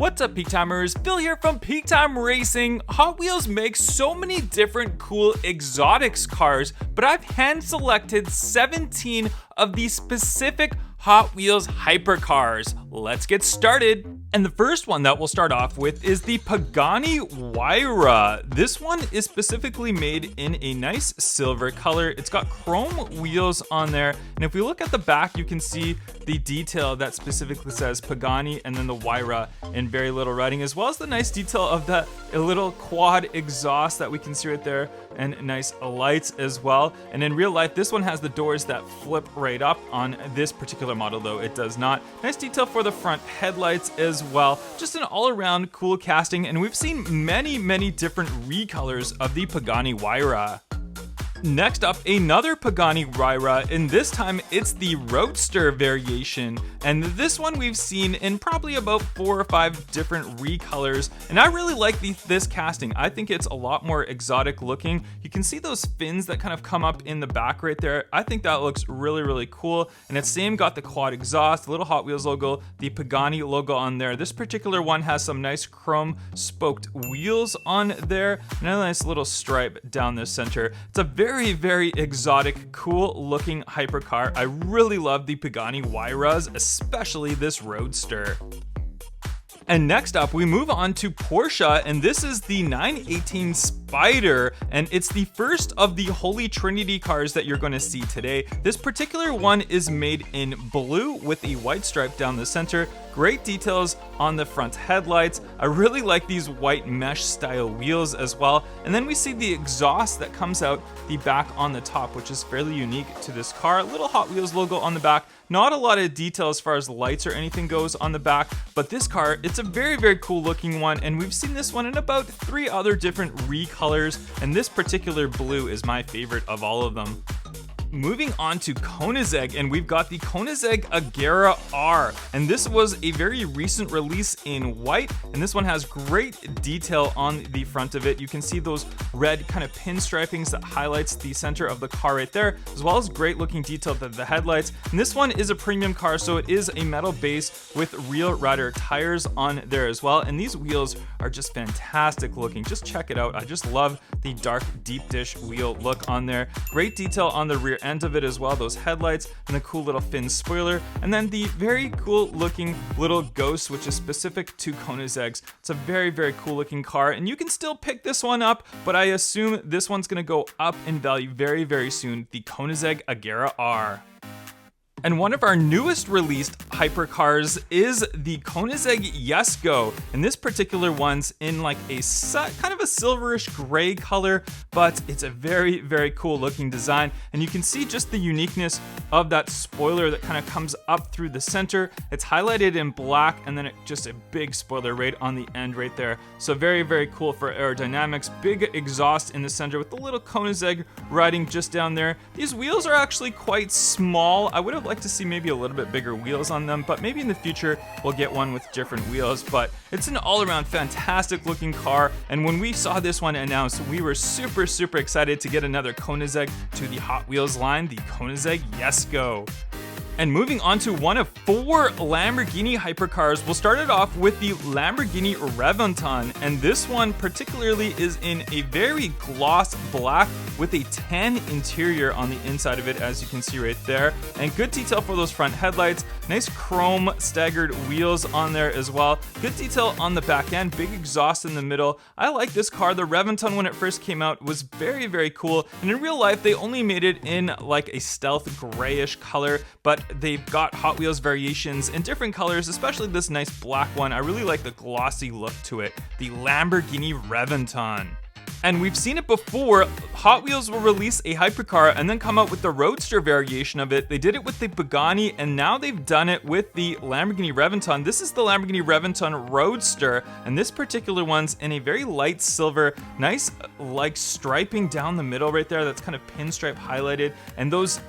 What's up, Peak Timers? Phil here from Peak Time Racing. Hot Wheels makes so many different cool exotics cars, but I've hand selected 17 of these specific Hot Wheels hypercars. Let's get started. And the first one that we'll start off with is the Pagani HUAYRA. This one is specifically made in a nice silver color. It's got chrome wheels on there. And if we look at the back, you can see the detail that specifically says Pagani and then the HUAYRA in very little writing, as well as the nice detail of that little quad exhaust that we can see right there, and nice lights as well. And in real life, this one has the doors that flip right up. On this particular model though, it does not. Nice detail for the front headlights as well. Just an all-around cool casting, and we've seen many different recolors of the Pagani HUAYRA. Next up, another Pagani HUAYRA, and this time it's the Roadster variation. And this one we've seen in probably about 4 or 5 different recolors, and I really like this casting. I think it's a lot more exotic looking. You can see those fins that kind of come up in the back right there. I think that looks really cool. And it's same got the quad exhaust, the little Hot Wheels logo, the Pagani logo on there. This particular one has some nice chrome spoked wheels on there, and a nice little stripe down the center. It's a very exotic, cool looking hypercar. I really love the Pagani HUAYRAs, especially this Roadster. And next up, we move on to Porsche, and this is the 918 SPYDER, and it's the first of the Holy Trinity cars that you're going to see today. This particular one is made in blue with a white stripe down the center. Great details on the front headlights. I really like these white mesh style wheels as well. And then we see the exhaust that comes out the back on the top, which is fairly unique to this car. Little Hot Wheels logo on the back. Not a lot of detail as far as lights or anything goes on the back, but this car, it's a very cool looking one, and we've seen this one in about 3 other different recolors, and this particular blue is my favorite of all of them. Moving on to KOENIGSEGG, and we've got the KOENIGSEGG AGERAR R, and this was a very recent release in white, and this one has great detail on the front of it. You can see those red kind of pinstripings that highlights the center of the car right there, as well as great looking detail to the headlights. And this one is a premium car, so it is a metal base with real rider tires on there as well, and these wheels are just fantastic looking. Just check it out. I just love the dark deep dish wheel look on there. Great detail on the rear end of it as well, those headlights and the cool little fin spoiler, and then the very cool looking little ghost, which is specific to KOENIGSEGG's. It's a very cool looking car, and you can still pick this one up, but I assume this one's going to go up in value very soon, the KOENIGSEGG AGERAR R. And one of our newest released hypercars is the KOENIGSEGG JESKO, and this particular one's in like a kind of a silverish gray color, but it's a very cool looking design, and you can see just the uniqueness of that spoiler that kind of comes up through the center. It's highlighted in black, and then just a big spoiler right on the end right there. So very cool for aerodynamics. Big exhaust in the center with the little KOENIGSEGG riding just down there. These wheels are actually quite small. I would have liked to see maybe a little bit bigger wheels on them, but maybe in the future we'll get one with different wheels. But it's an all-around fantastic looking car, and when we saw this one announced, we were super excited to get another KOENIGSEGG to the Hot Wheels line, the KOENIGSEGG JESKO. And moving on to one of 4 Lamborghini hypercars, we'll start it off with the Lamborghini REVENTON, and this one particularly is in a very gloss black with a tan interior on the inside of it, as you can see right there, and good detail for those front headlights. Nice chrome staggered wheels on there as well. Good detail on the back end, big exhaust in the middle. I like this car. The REVENTON, when it first came out, was very cool, and in real life they only made it in like a stealth grayish color, but they've got Hot Wheels variations in different colors, especially this nice black one. I really like the glossy look to it, the Lamborghini REVENTON. And we've seen it before. Hot Wheels will release a hypercar and then come out with the Roadster variation of it. They did it with the Pagani, and now they've done it with the Lamborghini REVENTON. This is the Lamborghini REVENTON Roadster, and this particular one's in a very light silver, nice like striping down the middle right there. That's kind of pinstripe highlighted, and those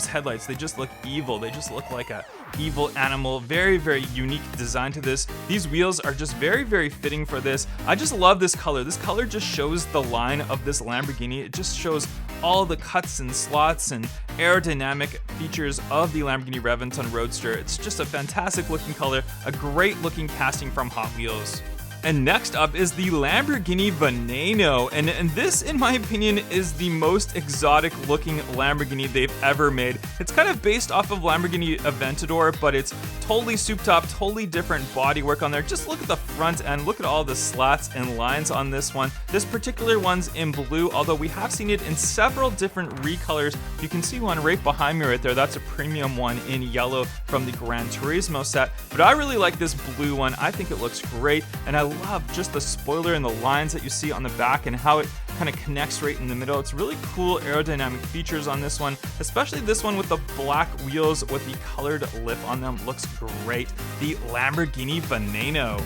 headlights, they just look evil. They just look like a evil animal. Very, very unique design to this. These wheels are just very, very fitting for this. I just love this color. This color just shows the line of this Lamborghini. It just shows all the cuts and slots and aerodynamic features of the Lamborghini Reventon Roadster. It's just a fantastic looking color, a great looking casting from Hot Wheels. And next up is the Lamborghini Veneno, and this, in my opinion, is the most exotic looking Lamborghini they've ever made. It's kind of based off of Lamborghini Aventador, but it's totally souped up, totally different bodywork on there. Just look at the front end, look at all the slats and lines on this one. This particular one's in blue, although we have seen it in several different recolors. You can see one right behind me right there. That's a premium one in yellow from the Gran Turismo set, but I really like this blue one. I think it looks great, and I love just the spoiler and the lines that you see on the back and how it kind of connects right in the middle. It's really cool aerodynamic features on this one, especially this one with the black wheels with the colored lip on them. Looks great. The Lamborghini Veneno.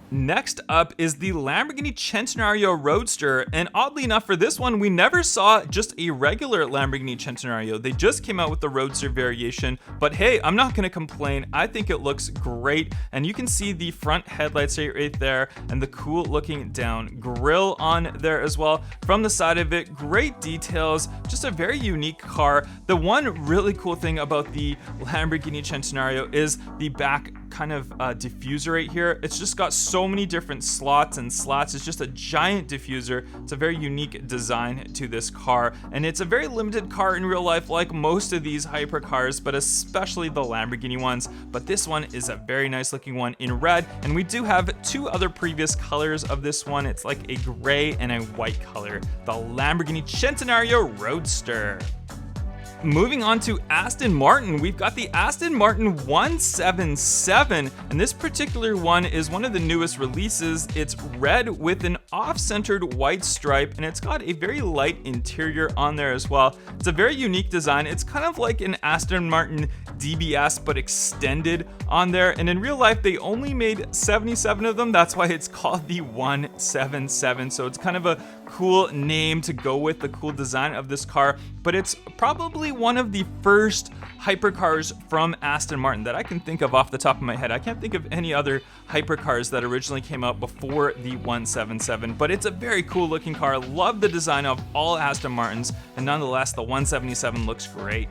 Next up is the Lamborghini Centenario Roadster, and oddly enough for this one we never saw just a regular Lamborghini Centenario. They just came out with the Roadster variation, but hey, I'm not gonna complain. I think it looks great, and you can see the front headlights right there and the cool looking down grille on there as well. From the side of it, great details, just a very unique car. The one really cool thing about the Lamborghini Centenario is the back kind of diffuser right here. It's just got so many different slots and slats. It's just a giant diffuser. It's a very unique design to this car, and it's a very limited car in real life, like most of these hypercars, but especially the Lamborghini ones. But this one is a very nice looking one in red, and we do have two other previous colors of this one. It's like a gray and a white color, the Lamborghini Centenario Roadster. Moving on to Aston Martin, we've got the Aston Martin 177, and this particular one is one of the newest releases. It's red with an off-centered white stripe, and it's got a very light interior on there as well. It's a very unique design. It's kind of like an Aston Martin DBS but extended on there, and in real life they only made 77 of them. That's why it's called the 177, so it's kind of a cool name to go with the cool design of this car, but it's probably one of the first hypercars from Aston Martin that I can think of off the top of my head. I can't think of any other hypercars that originally came out before the 177, but it's a very cool looking car. Love the design of all Aston Martins, and nonetheless the 177 looks great.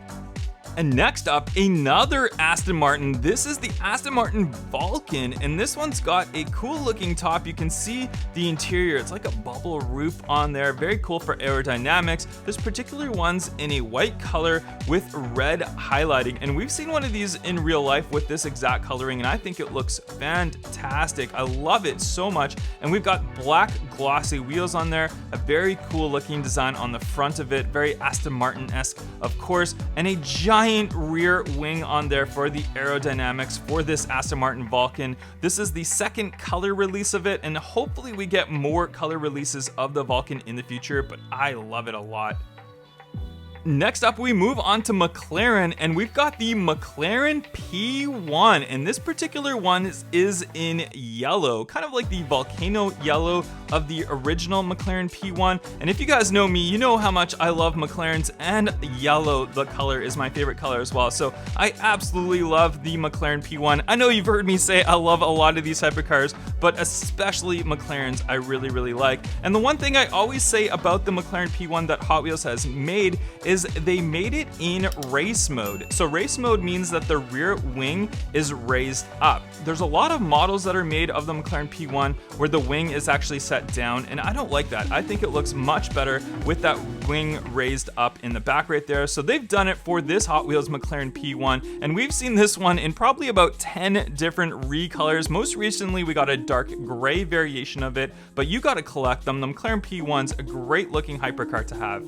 And next up, another Aston Martin. This is the Aston Martin Vulcan, and this one's got a cool looking top. You can see the interior. It's like a bubble roof on there. Very cool for aerodynamics. This particular one's in a white color with red highlighting, and we've seen one of these in real life with this exact coloring, and I think it looks fantastic. I love it so much. And we've got black glossy wheels on there, a very cool looking design on the front of it, very Aston Martin-esque, of course, and a giant rear wing on there for the aerodynamics for this Aston Martin Vulcan. This is the second color release of it, and hopefully we get more color releases of the Vulcan in the future, but I love it a lot. Next up, we move on to McLaren, and we've got the McLaren P1, and this particular one is in yellow, kind of like the volcano yellow of the original McLaren P1. And if you guys know me, you know how much I love McLarens, and yellow, the color, is my favorite color as well. So I absolutely love the McLaren P1. I know you've heard me say I love a lot of these hypercars, but especially McLarens I really, really like. And the one thing I always say about the McLaren P1 that Hot Wheels has made is they made it in race mode. So race mode means that the rear wing is raised up. There's a lot of models that are made of the McLaren P1 where the wing is actually set down, and I don't like that. I think it looks much better with that wing raised up in the back right there. So they've done it for this Hot Wheels McLaren P1, and we've seen this one in probably about 10 different recolors. Most recently we got a dark gray variation of it, but you got to collect them. The McLaren P1's a great looking hypercar to have.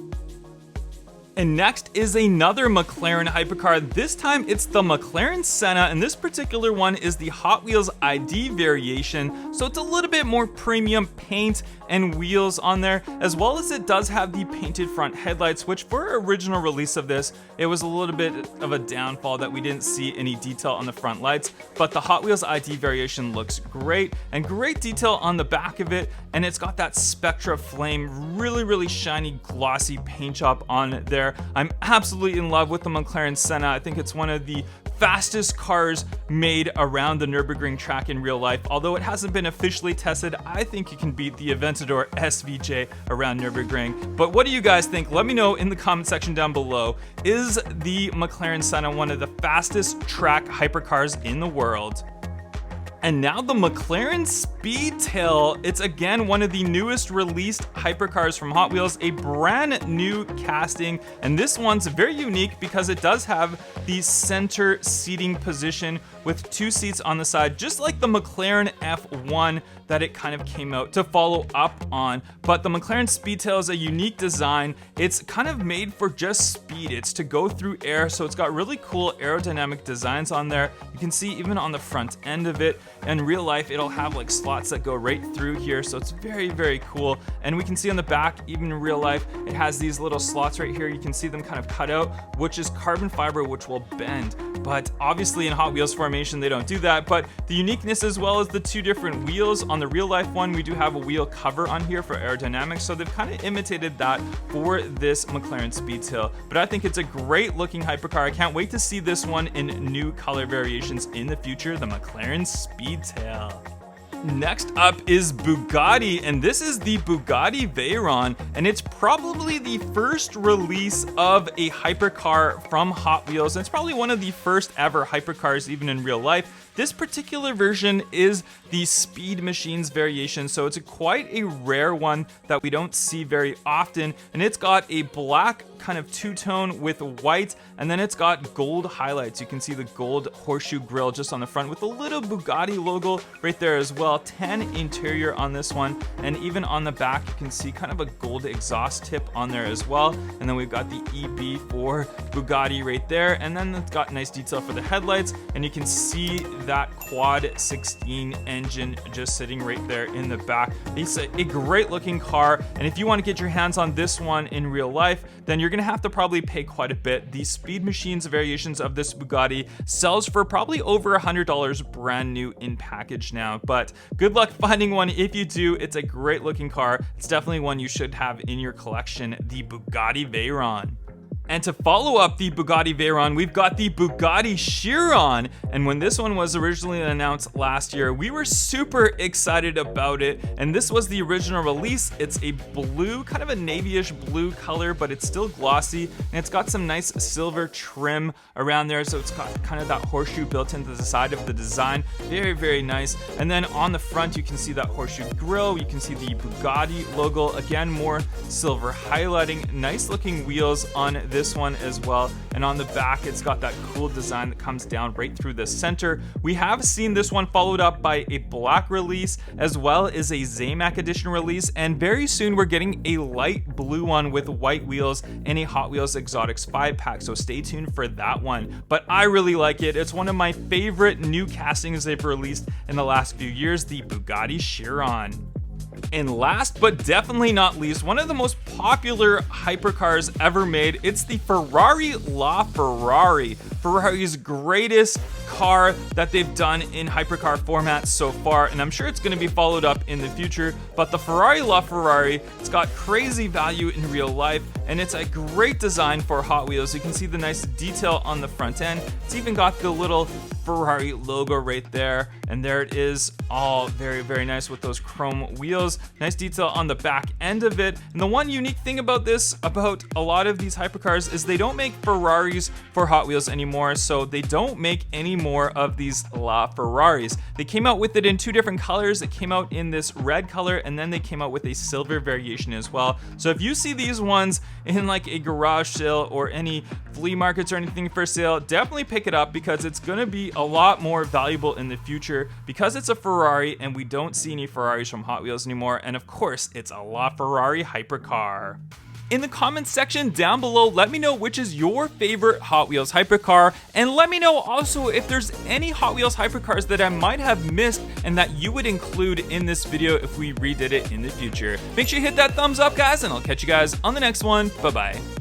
And next is another McLaren hypercar. This time it's the McLaren Senna, and this particular one is the Hot Wheels ID variation. So it's a little bit more premium paint and wheels on there, as well as it does have the painted front headlights, which for original release of this, it was a little bit of a downfall that we didn't see any detail on the front lights. But the Hot Wheels ID variation looks great, and great detail on the back of it, and it's got that Spectra flame, really, really shiny, glossy paint job on there. I'm absolutely in love with the McLaren Senna. I think it's one of the fastest cars made around the Nürburgring track in real life. Although it hasn't been officially tested, I think you can beat the Aventador SVJ around Nürburgring. But what do you guys think? Let me know in the comment section down below. Is the McLaren Senna one of the fastest track hypercars in the world? And now the McLaren Speedtail. It's again one of the newest released hypercars from Hot Wheels, a brand new casting, and this one's very unique because it does have the center seating position with 2 seats on the side, just like the McLaren F1 that it kind of came out to follow up on. But the McLaren Speedtail is a unique design. It's kind of made for just speed. It's to go through air, so it's got really cool aerodynamic designs on there. You can see even on the front end of it. In real life, it'll have like slots that go right through here, so it's very, very cool. And we can see on the back, even in real life, it has these little slots right here. You can see them kind of cut out, which is carbon fiber, which will bend. But obviously in Hot Wheels formation, they don't do that. But the uniqueness, as well as the 2 different wheels, on the real life one, we do have a wheel cover on here for aerodynamics, so they've kind of imitated that for this McLaren Speedtail. But I think it's a great looking hypercar. I can't wait to see this one in new color variations in the future, the McLaren Speedtail. Next up is Bugatti, and this is the Bugatti Veyron, and it's probably the first release of a hypercar from Hot Wheels, and it's probably one of the first ever hypercars even in real life. This particular version is the Speed Machines variation, so it's quite a rare one that we don't see very often, and it's got a black kind of two-tone with white, and then it's got gold highlights. You can see the gold horseshoe grille just on the front with a little Bugatti logo right there as well. Tan interior on this one, and even on the back you can see kind of a gold exhaust tip on there as well. And then we've got the EB for Bugatti right there, and then it's got nice detail for the headlights, and you can see that quad 16 engine just sitting right there in the back. It's a great looking car, and if you want to get your hands on this one in real life, then you're gonna have to probably pay quite a bit. The Speed Machines variations of this Bugatti sells for probably over $100 brand new in package now, but good luck finding one if you do. It's a great looking car. It's definitely one you should have in your collection, the Bugatti Veyron. And to follow up the Bugatti Veyron, we've got the Bugatti Chiron. And when this one was originally announced last year, we were super excited about it. And this was the original release. It's a blue, kind of a navyish blue color, but it's still glossy. And it's got some nice silver trim around there. So it's got kind of that horseshoe built into the side of the design. Very, very nice. And then on the front, you can see that horseshoe grille. You can see the Bugatti logo. Again, more silver highlighting. Nice looking wheels on this one as well, and on the back it's got that cool design that comes down right through the center. We have seen this one followed up by a black release as well as a Zamac edition release, and very soon we're getting a light blue one with white wheels in a Hot Wheels Exotics 5-pack, so stay tuned for that one. But I really like it. It's one of my favorite new castings they've released in the last few years, the Bugatti Chiron. And last but definitely not least, one of the most popular hypercars ever made, it's the Ferrari LaFerrari, Ferrari's greatest car that they've done in hypercar format so far, and I'm sure it's going to be followed up in the future. But the Ferrari LaFerrari, it's got crazy value in real life, and it's a great design for Hot Wheels. You can see the nice detail on the front end. It's even got the little Ferrari logo right there, and there it is, all very, very nice with those chrome wheels. Nice detail on the back end of it. And the one unique thing about this, about a lot of these hypercars, is they don't make Ferraris for Hot Wheels anymore, so they don't make any more of these LaFerraris. They came out with it in 2 different colors. It came out in this red color, and then they came out with a silver variation as well. So if you see these ones in like a garage sale or any flea markets or anything for sale, definitely pick it up, because it's gonna be a lot more valuable in the future, because it's a Ferrari and we don't see any Ferraris from Hot Wheels anymore, and of course it's a LaFerrari hypercar. In the comments section down below, let me know which is your favorite Hot Wheels hypercar, and let me know also if there's any Hot Wheels hypercars that I might have missed and that you would include in this video if we redid it in the future. Make sure you hit that thumbs up, guys, and I'll catch you guys on the next one. Bye bye.